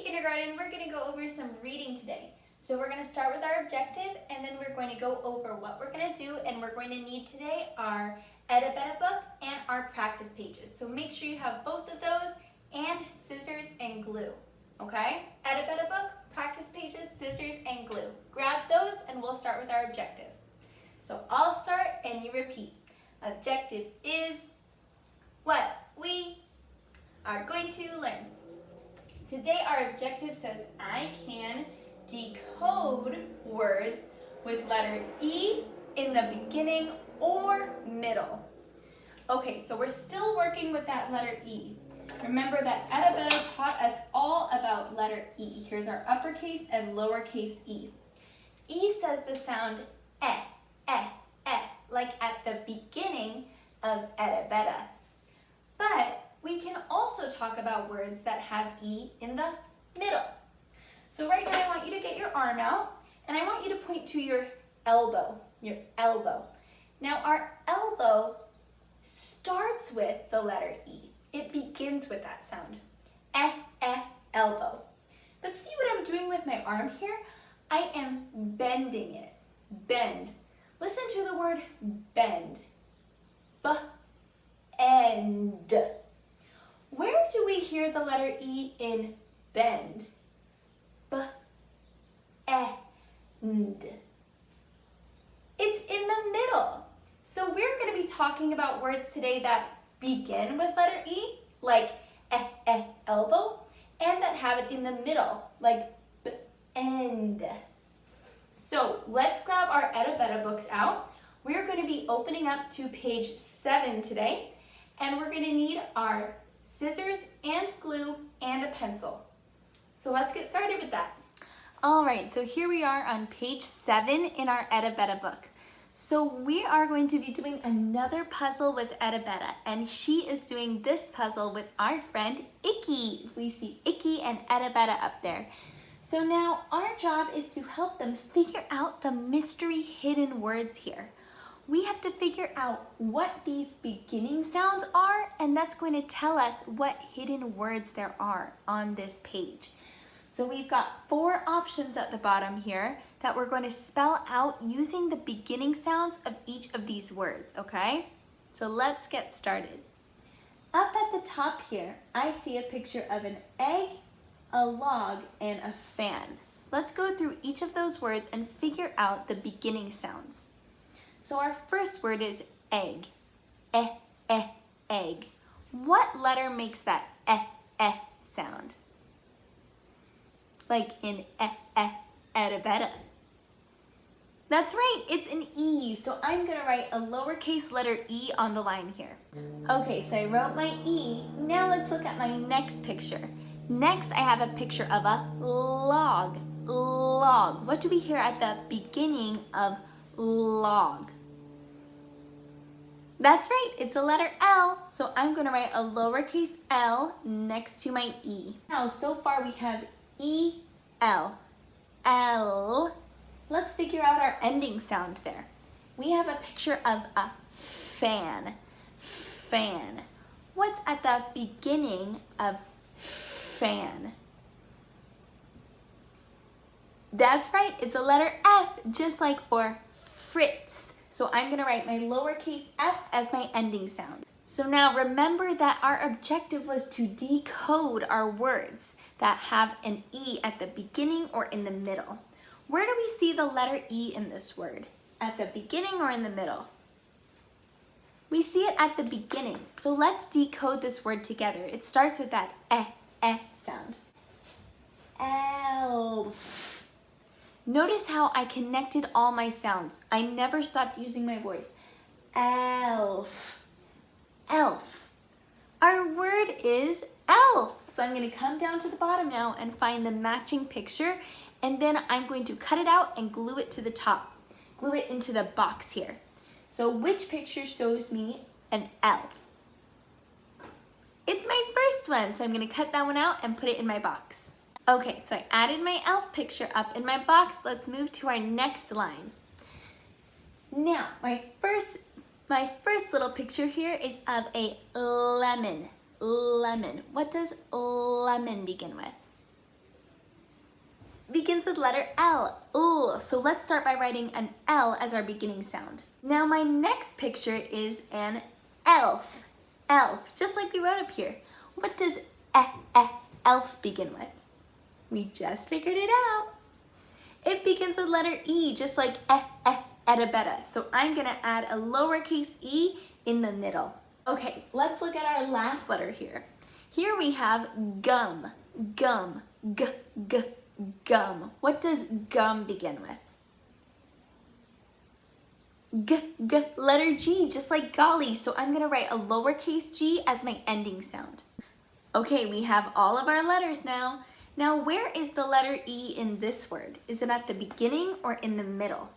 kindergarten, we're going to go over some reading today. So we're going to start with our objective, and then we're going to go over what we're going to do, and we're going to need today our Edda book and our practice pages. So make sure you have both of those and scissors and glue, okay? Edda book, practice pages, scissors, and glue. Grab those and we'll start with our objective. So I'll start and you repeat. Objective is what we are going to learn. Today our objective says I can decode words with letter E in the beginning or middle. Okay, so we're still working with that letter E. Remember that Edda taught us all about letter E. Here's our uppercase and lowercase e. E says the sound eh, like at the beginning of Edda. But we can also talk about words that have E in the middle. So right now I want you to get your arm out and I want you to point to your elbow. Now our elbow starts with the letter E. It begins with that sound. Elbow. But see what I'm doing with my arm here? I am bending it. Bend. Listen to the word bend. B-end. Where do we hear the letter E in bend? B-end. It's in the middle. So we're going to be talking about words today that begin with letter E, like elbow, and that have it in the middle, like end. So let's grab our Edda books out. We're going to be opening up to page 7 today, and we're going to need our scissors and glue and a pencil. So let's get started with that. All right, so here we are on page 7 in our Edda book. So we are going to be doing another puzzle with Edda, and she is doing this puzzle with our friend Icky. We see Icky and Edda up there. So now our job is to help them figure out the mystery hidden words here. We have to figure out what these beginning sounds are, and that's going to tell us what hidden words there are on this page. So we've got 4 options at the bottom here that we're going to spell out using the beginning sounds of each of these words, okay? So let's get started. Up at the top here, I see a picture of an egg, a log, and a fan. Let's go through each of those words and figure out the beginning sounds. So our first word is egg. Egg. What letter makes that sound? Like in Edda. That's right, it's an E. So I'm gonna write a lowercase letter E on the line here. Okay, so I wrote my E. Now let's look at my next picture. Next, I have a picture of a log. Log. What do we hear at the beginning of log? That's right, it's a letter L. So I'm gonna write a lowercase L next to my E. Now, so far we have E-L. L. Let's figure out our ending sound there. We have a picture of a fan. Fan. What's at the beginning of fan? That's right, it's a letter F, just like for Fritz. So I'm gonna write my lowercase f as my ending sound. So now remember that our objective was to decode our words that have an E at the beginning or in the middle. Where do we see the letter E in this word? At the beginning or in the middle? We see it at the beginning. So let's decode this word together. It starts with that sound. Elf. Notice how I connected all my sounds. I never stopped using my voice. Elf. Elf. Our word is elf. So I'm going to come down to the bottom now and find the matching picture, and then I'm going to cut it out and glue it to the top. Glue it into the box here. So which picture shows me an elf? It's my first one, so I'm going to cut that one out and put it in my box. Okay, so I added my elf picture up in my box. Let's move to our next line. Now, my first little picture here is of a lemon. Lemon. What does lemon begin with? begins with letter L. Ooh, so let's start by writing an L as our beginning sound. Now my next picture is an elf. Elf, just like we wrote up here. What does elf begin with? We just figured it out. It begins with letter E, just like etta betta. So I'm gonna add a lowercase e in the middle. Okay, let's look at our last letter here. Here we have gum, gum, gum. What does gum begin with? Letter G, just like golly. So I'm gonna write a lowercase g as my ending sound. Okay, we have all of our letters now. Now, where is the letter E in this word? Is it at the beginning or in the middle?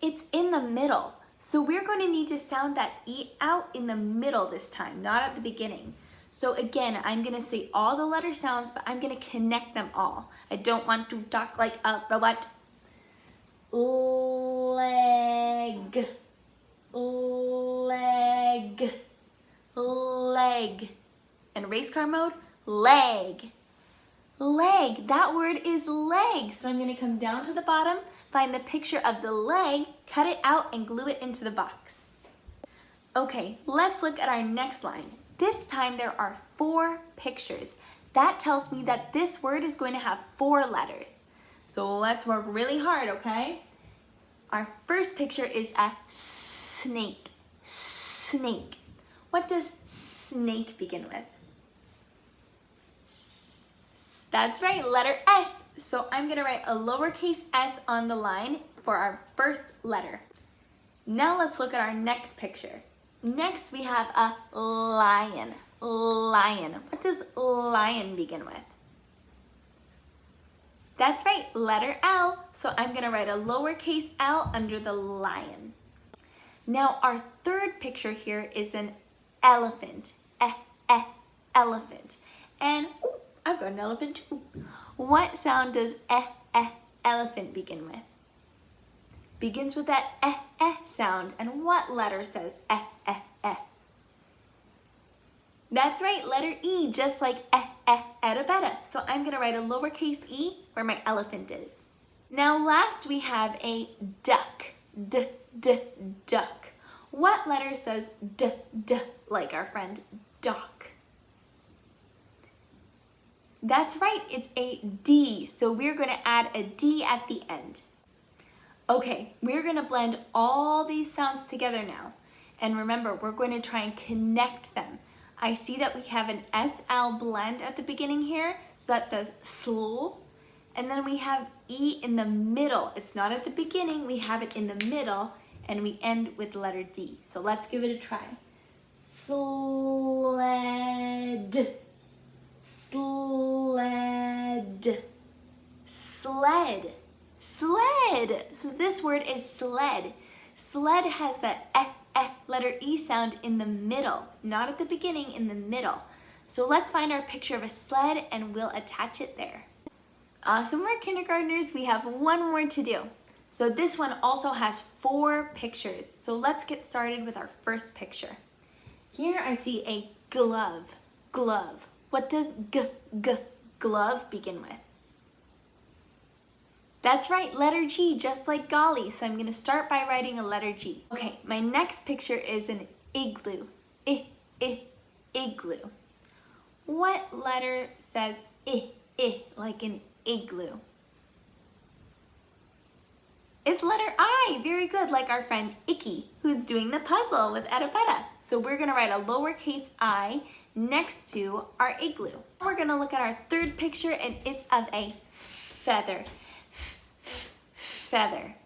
It's in the middle. So we're going to need to sound that E out in the middle this time, not at the beginning. So again, I'm going to say all the letter sounds, but I'm going to connect them all. I don't want to talk like a robot. Leg, leg, leg. And race car mode, leg. Leg, that word is leg. So I'm going to come down to the bottom, find the picture of the leg, cut it out, and glue it into the box. Okay, let's look at our next line. This time there are 4 pictures. That tells me that this word is going to have 4 letters. So let's work really hard, okay? Our first picture is a snake. Snake. What does snake begin with? That's right, letter S. So I'm gonna write a lowercase s on the line for our first letter. Now let's look at our next picture. Next we have a lion. Lion. What does lion begin with? That's right, letter L. So I'm gonna write a lowercase l under the lion. Now our third picture here is an elephant. Elephant. And I've got an elephant too. What sound does elephant begin with? Begins with that sound. And what letter says That's right, letter E, just like etta betta. So I'm gonna write a lowercase e where my elephant is. Now last we have a duck. Duck. What letter says like our friend dock? That's right, it's a D, so we're going to add a D at the end. Okay, we're going to blend all these sounds together now. And remember, we're going to try and connect them. I see that we have an SL blend at the beginning here, so that says sl. And then we have E in the middle. It's not at the beginning, we have it in the middle, and we end with the letter D. So let's give it a try. Sled. Sled. Sled. Sled. So this word is sled. Sled has that letter E sound in the middle, not at the beginning, in the middle. So let's find our picture of a sled and we'll attach it there. Awesome work, kindergartners. We have one more to do. So this one also has 4 pictures. So let's get started with our first picture. Here I see a glove. Glove. What does glove begin with? That's right, letter G, just like golly. So I'm going to start by writing a letter G. Okay, my next picture is an igloo. Igloo. What letter says like an igloo? It's letter I. Very good, like our friend Icky, who's doing the puzzle with etta betta. So we're going to write a lowercase I next to our igloo. We're going to look at our third picture, and it's of a feather. Feather.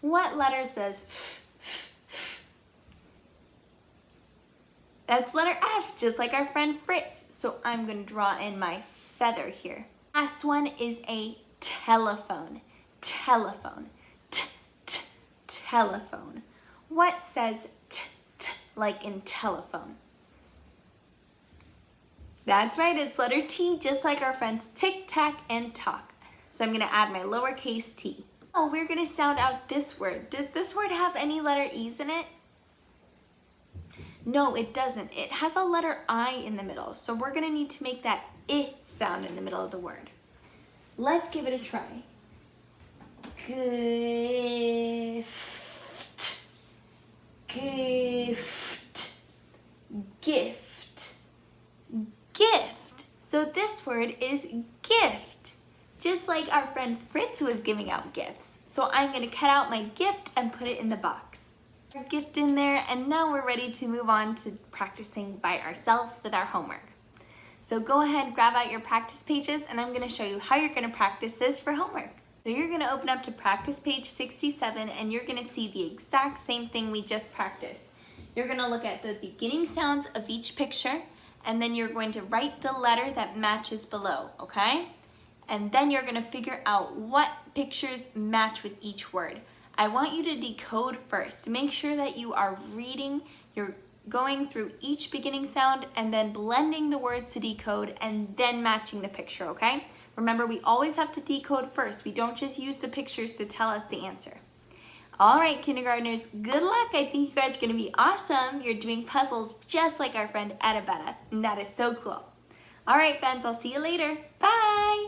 What letter says That's letter F, just like our friend Fritz. So I'm going to draw in my feather here. Last one is a telephone. Telephone. Telephone. What says like in telephone? That's right, it's letter T, just like our friends tic, tac, and talk. So I'm going to add my lowercase t. Oh, we're going to sound out this word. Does this word have any letter E's in it? No, it doesn't. It has a letter I in the middle. So we're going to need to make that I sound in the middle of the word. Let's give it a try. Gift, gift, gift, gift. So this word is gift, just like our friend Fritz was giving out gifts. So I'm gonna cut out my gift and put it in the box. Our gift in there, and now we're ready to move on to practicing by ourselves with our homework. So go ahead, grab out your practice pages, and I'm gonna show you how you're gonna practice this for homework. So you're gonna open up to practice page 67, and you're gonna see the exact same thing we just practiced. You're gonna look at the beginning sounds of each picture, and then you're going to write the letter that matches below, okay? And then you're gonna figure out what pictures match with each word. I want you to decode first. Make sure that you are reading, you're going through each beginning sound and then blending the words to decode and then matching the picture, okay? Remember, we always have to decode first. We don't just use the pictures to tell us the answer. All right, kindergartners, good luck. I think you guys are gonna be awesome. You're doing puzzles just like our friend Edabetta, and that is so cool. All right, friends, I'll see you later. Bye.